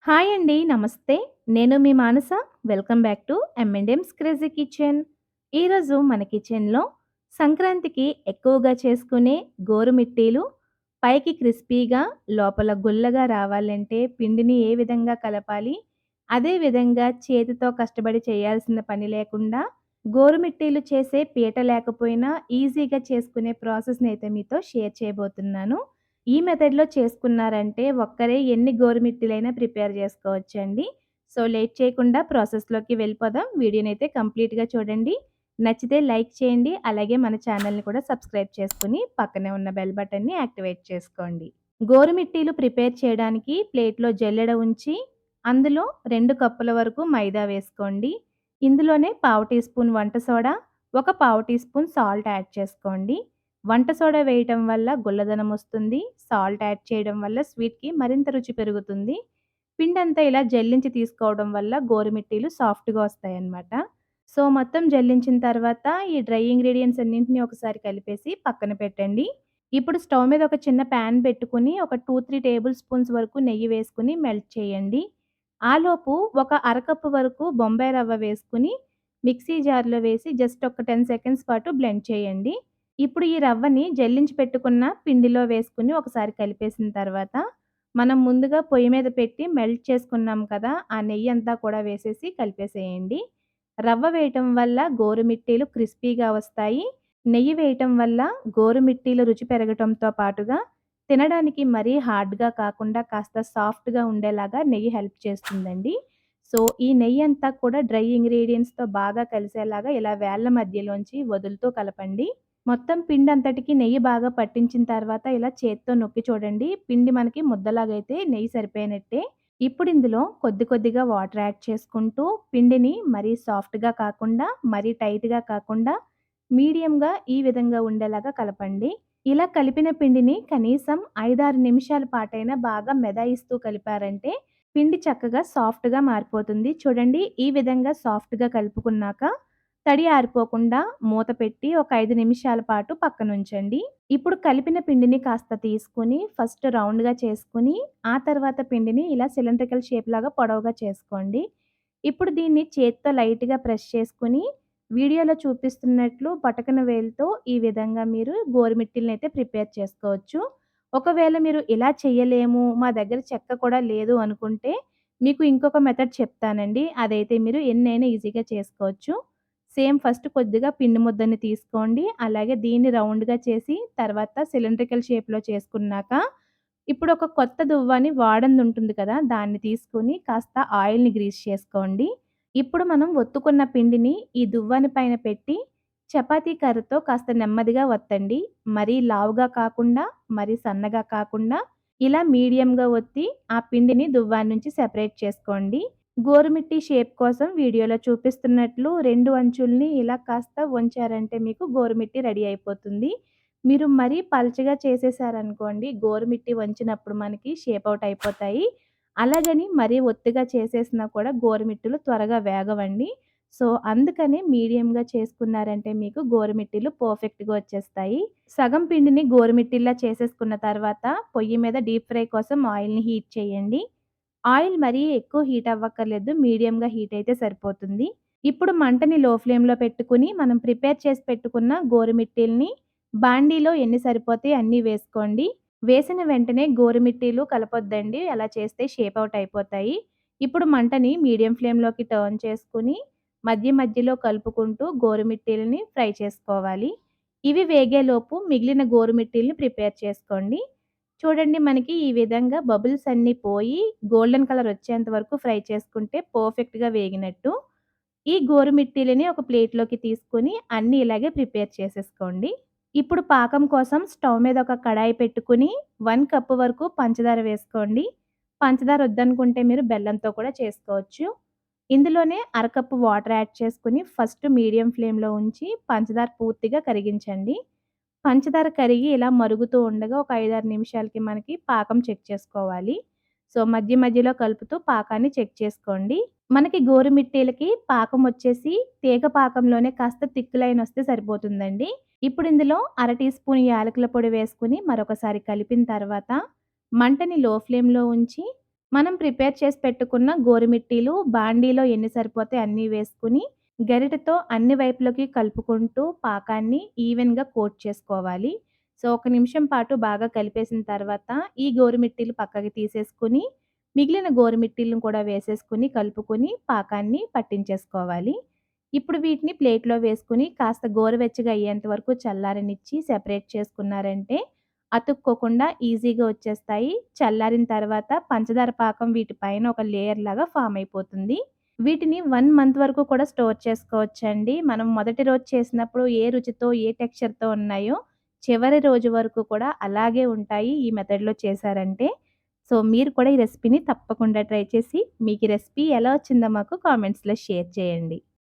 Hi అండి. నమస్తే. నేను మీ Manasa. Welcome back to M&M's crazy kitchen. ఈరోజు మన కిచెన్‌లో సంక్రాంతికి ఎక్కువగా చేసుకునే గోరుమిట్టీలు పైకి క్రిస్పీగా, లోపల గుల్లగా రావాలంటే పిండిని ఏ విధంగా కలపాలి? అదే విధంగా చేతితో కష్టపడి చేయాల్సిన పని లేకుండా గోరుమిట్టీలు చేసే పీట లేకపోయినా ఈజీగా చేసుకునే ప్రాసెస్‌నైతే మీతో షేర్ చేయబోతున్నాను. ఈ మెథడ్‌లో చేసుకున్నారంటే ఒక్కరే ఎన్ని గోరుమిట్టిలైనా ప్రిపేర్ చేసుకోవచ్చండి. సో, లేట్ చేయకుండా ప్రాసెస్‌లోకి వెళ్ళిపోదాం. వీడియోనైతే కంప్లీట్‌గా చూడండి. నచ్చితే లైక్ చేయండి. అలాగే మన ఛానెల్‌ని కూడా సబ్స్క్రైబ్ చేసుకొని పక్కనే ఉన్న బెల్ బటన్‌ని యాక్టివేట్ చేసుకోండి. గోరుమిట్టీలు ప్రిపేర్ చేయడానికి ప్లేట్‌లో జల్లెడ ఉంచి, అందులో 2 కప్పుల వరకు మైదా వేసుకోండి. ఇందులోనే పావు టీ స్పూన్ వంట సోడా, ఒక పావు టీ స్పూన్ సాల్ట్ యాడ్ చేసుకోండి. వంట సోడా వేయటం వల్ల గుల్లదనం వస్తుంది. సాల్ట్ యాడ్ చేయడం వల్ల స్వీట్‌కి మరింత రుచి పెరుగుతుంది. పిండంతా ఇలా జల్లించి తీసుకోవడం వల్ల గోరుమిట్టీలు సాఫ్ట్‌గా వస్తాయన్నమాట. సో, మొత్తం జల్లించిన తర్వాత ఈ డ్రై ఇంగ్రీడియెంట్స్ అన్నింటిని ఒకసారి కలిపేసి పక్కన పెట్టండి. ఇప్పుడు స్టవ్ మీద ఒక చిన్న పాన్ పెట్టుకొని ఒక 2, 3 టేబుల్ స్పూన్స్ వరకు నెయ్యి వేసుకొని మెల్ట్ చేయండి. ఆలోపు ఒక అరకప్పు వరకు బొంబాయి రవ్వ వేసుకొని మిక్సీ జార్‌లో వేసి జస్ట్ ఒక 10 సెకండ్స్ పాటు బ్లెండ్ చేయండి. ఇప్పుడు ఈ రవ్వని జల్లించి పెట్టుకున్న పిండిలో వేసుకొని ఒకసారి కలిపేసిన తర్వాత, మనం ముందుగా పొయ్యి మీద పెట్టి మెల్ట్ చేసుకున్నాం కదా! ఆ నెయ్యంతా కూడా వేసేసి కలిపేసేయండి. రవ్వ వేయటం వల్ల గోరుమిట్టీలు క్రిస్పీగా వస్తాయి. నెయ్యి వేయటం వల్ల గోరుమిట్టీల రుచి పెరగటంతో పాటుగా తినడానికి మరీ హార్డ్‌గా కాకుండా కాస్త సాఫ్ట్‌గా ఉండేలాగా నెయ్యి హెల్ప్ చేస్తుందండి. సో, ఈ నెయ్యంతా కూడా డ్రై ఇంగ్రీడియెంట్స్‌తో బాగా కలిసేలాగా ఇలా వేళ్ళ మధ్యలోంచి వదులుతూ కలపండి. మొత్తం పిండంతటికి నెయ్యి బాగా పట్టించిన తర్వాత ఇలా చేత్తో నొక్కి చూడండి. పిండి మనకి ముద్దలాగైతే నెయ్యి సరిపోయినట్టే. ఇప్పుడు ఇందులో కొద్ది కొద్దిగా వాటర్ యాడ్ చేసుకుంటూ పిండిని మరీ సాఫ్ట్‌గా కాకుండా, మరీ టైట్‌గా కాకుండా మీడియంగా ఈ విధంగా ఉండేలాగా కలపండి. ఇలా కలిపిన పిండిని కనీసం 5, 6 నిమిషాల పాటైనా బాగా మెదాయిస్తూ కలిపారంటే పిండి చక్కగా సాఫ్ట్‌గా మారిపోతుంది. చూడండి ఈ విధంగా సాఫ్ట్‌గా కలుపుకున్నాక తడి ఆరిపోకుండా మూత పెట్టి ఒక 5 నిమిషాల పాటు పక్కనుంచండి. ఇప్పుడు కలిపిన పిండిని కాస్త తీసుకొని ఫస్ట్ రౌండ్‌గా చేసుకొని, ఆ తర్వాత పిండిని ఇలా సిలిండ్రికల్ షేప్‌లాగా పొడవుగా చేసుకోండి. ఇప్పుడు దీన్ని చేత్తో లైట్‌గా ప్రెస్ చేసుకొని, వీడియోలో చూపిస్తున్నట్లు బటకన వేలుతో ఈ విధంగా మీరు గోరుమిట్టిలనైతే ప్రిపేర్ చేసుకోవచ్చు. ఒకవేళ మీరు ఇలా చేయలేము, మా దగ్గర చెక్క కూడా లేదు అనుకుంటే, మీకు ఇంకొక మెథడ్ చెప్తానండి. అదైతే మీరు ఎన్నైనా ఈజీగా చేసుకోవచ్చు. సేమ్ ఫస్ట్ కొద్దిగా పిండి ముద్దని తీసుకోండి. అలాగే దీన్ని రౌండ్‌గా చేసి తర్వాత సిలిండ్రికల్ షేప్‌లో చేసుకున్నాక, ఇప్పుడు ఒక కొత్త దువ్వాని వాడందుంటుంది కదా! దాన్ని తీసుకొని కాస్త ఆయిల్‌ని గ్రీస్ చేసుకోండి. ఇప్పుడు మనం ఒత్తుకున్న పిండిని ఈ దువ్వాని పైన పెట్టి చపాతీ కర్రతో కాస్త నెమ్మదిగా ఒత్తండి. మరీ లావుగా కాకుండా, మరీ సన్నగా కాకుండా ఇలా మీడియంగా ఒత్తి ఆ పిండిని దువ్వాని నుంచి సెపరేట్ చేసుకోండి. గోరుమిట్టి షేప్ కోసం వీడియోలో చూపిస్తున్నట్లు 2 అంచుల్ని ఇలా కాస్త వంచారంటే మీకు గోరుమిట్టి రెడీ అయిపోతుంది. మీరు మరీ పల్చగా చేసేసారనుకోండి, గోరుమిట్టి వంచినప్పుడు మనకి షేప్ ఔట్ అయిపోతాయి. అలాగని మరీ ఒత్తుగా చేసేసినా కూడా గోరుమిట్టులు త్వరగా వేగవండి. సో, అందుకని మీడియంగా చేసుకున్నారంటే మీకు గోరుమిట్టీలు పర్ఫెక్ట్‌గా వచ్చేస్తాయి. సగం పిండిని గోరుమిట్టిల్లా చేసేసుకున్న తర్వాత పొయ్యి మీద డీప్ ఫ్రై కోసం ఆయిల్‌ని హీట్ చేయండి. ఆయిల్ మరీ ఎక్కువ హీట్ అవ్వక్కర్లేదు. మీడియంగా హీట్ అయితే సరిపోతుంది. ఇప్పుడు మంటని లో ఫ్లేమ్‌లో పెట్టుకొని మనం ప్రిపేర్ చేసి పెట్టుకున్న గోరుమిట్టీలని బాండీలో ఎన్ని సరిపోతాయి అన్నీ వేసుకోండి. వేసిన వెంటనే గోరుమిట్టీలు కలపొద్దండి. అలా చేస్తే షేప్ ఔట్ అయిపోతాయి. ఇప్పుడు మంటని మీడియం ఫ్లేమ్‌లోకి టర్న్ చేసుకొని మధ్య మధ్యలో కలుపుకుంటూ గోరుమిట్టీలని ఫ్రై చేసుకోవాలి. ఇవి వేగేలోపు మిగిలిన గోరుమిట్టీలని ప్రిపేర్ చేసుకోండి. చూడండి మనకి ఈ విధంగా బబుల్స్ అన్నీ పోయి గోల్డెన్ కలర్ వచ్చేంత వరకు ఫ్రై చేసుకుంటే పర్ఫెక్ట్‌గా వేగినట్టు. ఈ గోరుమిట్టీలని ఒక ప్లేట్‌లోకి తీసుకొని అన్నీ ఇలాగే ప్రిపేర్ చేసేసుకోండి. ఇప్పుడు పాకం కోసం స్టవ్ మీద ఒక కడాయి పెట్టుకొని 1 కప్ వరకు పంచదార వేసుకోండి. పంచదార వద్దనుకుంటే మీరు బెల్లంతో కూడా చేసుకోవచ్చు. ఇందులోనే అరకప్పు వాటర్ యాడ్ చేసుకొని ఫస్ట్ మీడియం ఫ్లేమ్‌లో ఉంచి పంచదార పూర్తిగా కరిగించండి. పంచదార కరిగి ఇలా మరుగుతూ ఉండగా ఒక 5, 6 నిమిషాలకి మనకి పాకం చెక్ చేసుకోవాలి. సో, మధ్య మధ్యలో కలుపుతూ పాకాన్ని చెక్ చేసుకోండి. మనకి గోరుమిట్టీలకి పాకం వచ్చేసి తీగ పాకంలోనే కాస్త థిక్ లైన్ వస్తే సరిపోతుందండి. ఇప్పుడు ఇందులో అర టీ స్పూన్ యాలకుల పొడి వేసుకొని మరొకసారి కలిపిన తర్వాత మంటని లో ఫ్లేమ్‌లో ఉంచి మనం ప్రిపేర్ చేసి పెట్టుకున్న గోరుమిట్టీలు బాండీలో ఎన్ని సరిపోతాయి అన్నీ వేసుకొని, గరిటెతో అన్ని వైపులకి కలుపుకుంటూ పాకాన్ని ఈవెన్‌గా కోట్ చేసుకోవాలి. సో, ఒక నిమిషం పాటు బాగా కలిపేసిన తర్వాత ఈ గోరుమిట్టీలు పక్కకి తీసేసుకొని, మిగిలిన గోరుమిట్టీలను కూడా వేసేసుకొని కలుపుకొని పాకాన్ని పట్టించేసుకోవాలి. ఇప్పుడు వీటిని ప్లేట్‌లో వేసుకొని కాస్త గోరువెచ్చగా అయ్యేంత వరకు చల్లారనిచ్చి సెపరేట్ చేసుకున్నారంటే అతుక్కోకుండా ఈజీగా వచ్చేస్తాయి. చల్లారిన తర్వాత పంచదార పాకం వీటి పైన ఒక లేయర్ లాగా ఫార్మ్ అయిపోతుంది. వీటిని 1 మంత్ వరకు కూడా స్టోర్ చేసుకోవచ్చండి. మనం మొదటి రోజు చేసినప్పుడు ఏ రుచితో, ఏ టెక్స్చర్‌తో ఉన్నాయో చివరి రోజు వరకు కూడా అలాగే ఉంటాయి ఈ మెథడ్‌లో చేశారంటే. సో, మీరు కూడా ఈ రెసిపీని తప్పకుండా ట్రై చేసి మీకు ఈ రెసిపీ ఎలా వచ్చిందో మాకు కామెంట్స్‌లో షేర్ చేయండి.